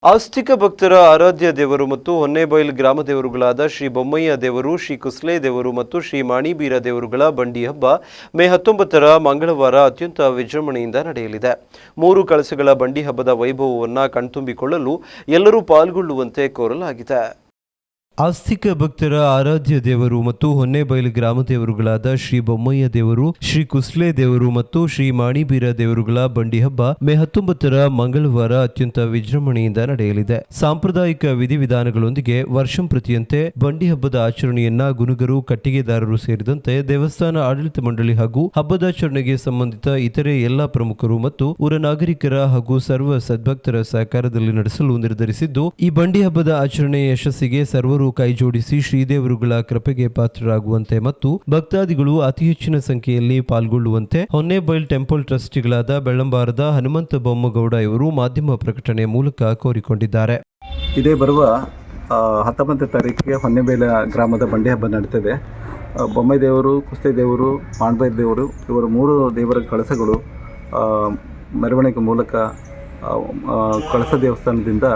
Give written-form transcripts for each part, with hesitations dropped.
ಆಸ್ತಿಕ ಭಕ್ತರ ಆರಾಧ್ಯ ದೇವರು ಮತ್ತು ಹೊನ್ನೆಬೈಲ್ ಗ್ರಾಮ ದೇವರುಗಳಾದ ಶ್ರೀ ಬೊಮ್ಮಯ್ಯ ದೇವರು, ಶ್ರೀ ಕುಸ್ಲೆ ದೇವರು ಮತ್ತು ಶ್ರೀ ಮಾಣಿಬೀರ ದೇವರುಗಳ ಬಂಡಿ ಹಬ್ಬ ಮೇ 19 ಮಂಗಳವಾರ ಅತ್ಯಂತ ವಿಜೃಂಭಣೆಯಿಂದ ನಡೆಯಲಿದೆ. 3 ಕಳಸಗಳ ಬಂಡಿ ಹಬ್ಬದ ವೈಭವವನ್ನು ಕಣ್ತುಂಬಿಕೊಳ್ಳಲು ಎಲ್ಲರೂ ಪಾಲ್ಗೊಳ್ಳುವಂತೆ ಕೋರಲಾಗಿದೆ. ಆಸ್ತಿಕ ಭಕ್ತರ ಆರಾಧ್ಯ ದೇವರು ಮತ್ತು ಹೊನ್ನೆಬೈಲು ಗ್ರಾಮ ದೇವರುಗಳಾದ ಶ್ರೀ ಬೊಮ್ಮಯ್ಯ ದೇವರು, ಶ್ರೀ ಕುಸ್ಲೆ ದೇವರು ಮತ್ತು ಶ್ರೀ ಮಾಣಿಬೀರ ದೇವರುಗಳ ಬಂಡಿ ಹಬ್ಬ ಮೇ 19 ಮಂಗಳವಾರ ಅತ್ಯಂತ ವಿಜೃಂಭಣೆಯಿಂದ ನಡೆಯಲಿದೆ. ಸಾಂಪ್ರದಾಯಿಕ ವಿಧಿವಿಧಾನಗಳೊಂದಿಗೆ ವರ್ಷಂಪ್ರತಿಯಂತೆ ಬಂಡಿ ಹಬ್ಬದ ಆಚರಣೆಯನ್ನ ಗುನುಗರು, ಕಟ್ಟಿಗೆದಾರರು ಸೇರಿದಂತೆ ದೇವಸ್ಥಾನ ಆಡಳಿತ ಮಂಡಳಿ ಹಾಗೂ ಹಬ್ಬದಾಚರಣೆಗೆ ಸಂಬಂಧಿತ ಇತರೆ ಎಲ್ಲಾ ಪ್ರಮುಖರು ಮತ್ತು ಊರ ನಾಗರಿಕರ ಹಾಗೂ ಸರ್ವ ಸದ್ಭಕ್ತರ ಸಹಕಾರದಲ್ಲಿ ನಡೆಸಲು ನಿರ್ಧರಿಸಿದ್ದು, ಈ ಬಂಡಿ ಹಬ್ಬದ ಆಚರಣೆ ಯಶಸ್ಸಿಗೆ ಸರ್ವರು ಕೈಜೋಡಿಸಿ ಶ್ರೀದೇವರುಗಳ ಕೃಪೆಗೆ ಪಾತ್ರರಾಗುವಂತೆ ಮತ್ತು ಭಕ್ತಾದಿಗಳು ಅತಿ ಹೆಚ್ಚಿನ ಸಂಖ್ಯೆಯಲ್ಲಿ ಪಾಲ್ಗೊಳ್ಳುವಂತೆ ಹೊನ್ನೆಬೈಲ್ ಟೆಂಪಲ್ ಟ್ರಸ್ಟಿಗಳಾದ ಬೆಳ್ಳಂಬಾರದ ಹನುಮಂತ ಬೊಮ್ಮಗೌಡ ಇವರು ಮಾಧ್ಯಮ ಪ್ರಕಟಣೆ ಮೂಲಕ ಕೋರಿಕೊಂಡಿದ್ದಾರೆ. ಇದೇ ಬರುವ 19ನೇ ತಾರೀಕಿಗೆ ಹೊನ್ನೆಬೈಲ ಗ್ರಾಮದ ಬಂಡಿ ಹಬ್ಬ ನಡೀತದೆ. ಬೊಮ್ಮಯ್ಯ ದೇವರು, ಕುಸ್ಲೆ ದೇವರು, ಮಾಣಿಬೀರ ದೇವರು ಇವರು 3 ದೇವರ ಕಳಸಗಳು ಮೆರವಣಿಗೆ ಮೂಲಕ ಕಳಸ ದೇವಸ್ಥಾನದಿಂದ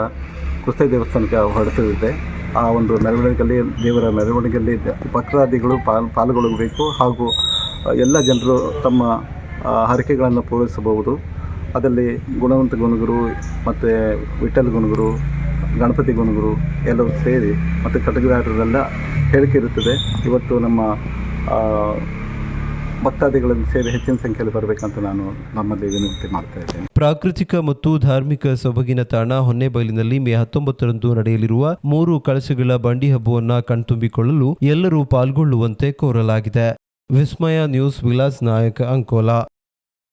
ಕುಸ್ಲೆ ದೇವಸ್ಥಾನಕ್ಕೆ ಹೊರಡುತ್ತಿದೆ. ಆ ಒಂದು ಮೆರವಣಿಗೆಯಲ್ಲಿ, ದೇವರ ಮೆರವಣಿಗೆಯಲ್ಲಿ ಭಕ್ತಾದಿಗಳು ಪಾಲ್ಗೊಳ್ಳಬೇಕು ಹಾಗೂ ಎಲ್ಲ ಜನರು ತಮ್ಮ ಹರಕೆಗಳನ್ನು ಪೂರೈಸಬಹುದು. ಅದರಲ್ಲಿ ಗುಣವಂತ ಗುಣಗುರು ಮತ್ತು ವಿಠ್ಠಲ ಗುಣಗುರು, ಗಣಪತಿ ಗುಣಗುರು ಎಲ್ಲರೂ ಸೇರಿ ಮತ್ತು ಕಟಕದಾರರೆಲ್ಲ ಹೇಳಿಕೆ ಇರುತ್ತದೆ. ಇವತ್ತು ನಮ್ಮ ಭಕ್ತಾದಿಗಳನ್ನು ಸೇರಿ ಹೆಚ್ಚಿನ ಸಂಖ್ಯೆಯಲ್ಲಿ ಬರಬೇಕಂತ ನಾನು ನಮ್ಮಲ್ಲಿ ವಿನಂತಿ ಮಾಡ್ತಾ ಇದ್ದೇನೆ. ಪ್ರಾಕೃತಿಕ ಮತ್ತು ಧಾರ್ಮಿಕ ಸೊಬಗಿನ ತಾಣ ಹೊನ್ನೆಬೈಲಿನಲ್ಲಿ ಮೇ 19ರಂದು ನಡೆಯಲಿರುವ 3 ಕಳಸಗಳ ಬಂಡಿ ಹಬ್ಬವನ್ನು ಕಣ್ತುಂಬಿಕೊಳ್ಳಲು ಎಲ್ಲರೂ ಪಾಲ್ಗೊಳ್ಳುವಂತೆ ಕೋರಲಾಗಿದೆ. ವಿಸ್ಮಯ ನ್ಯೂಸ್, ವಿಲಾಸ್ ನಾಯಕ, ಅಂಕೋಲಾ.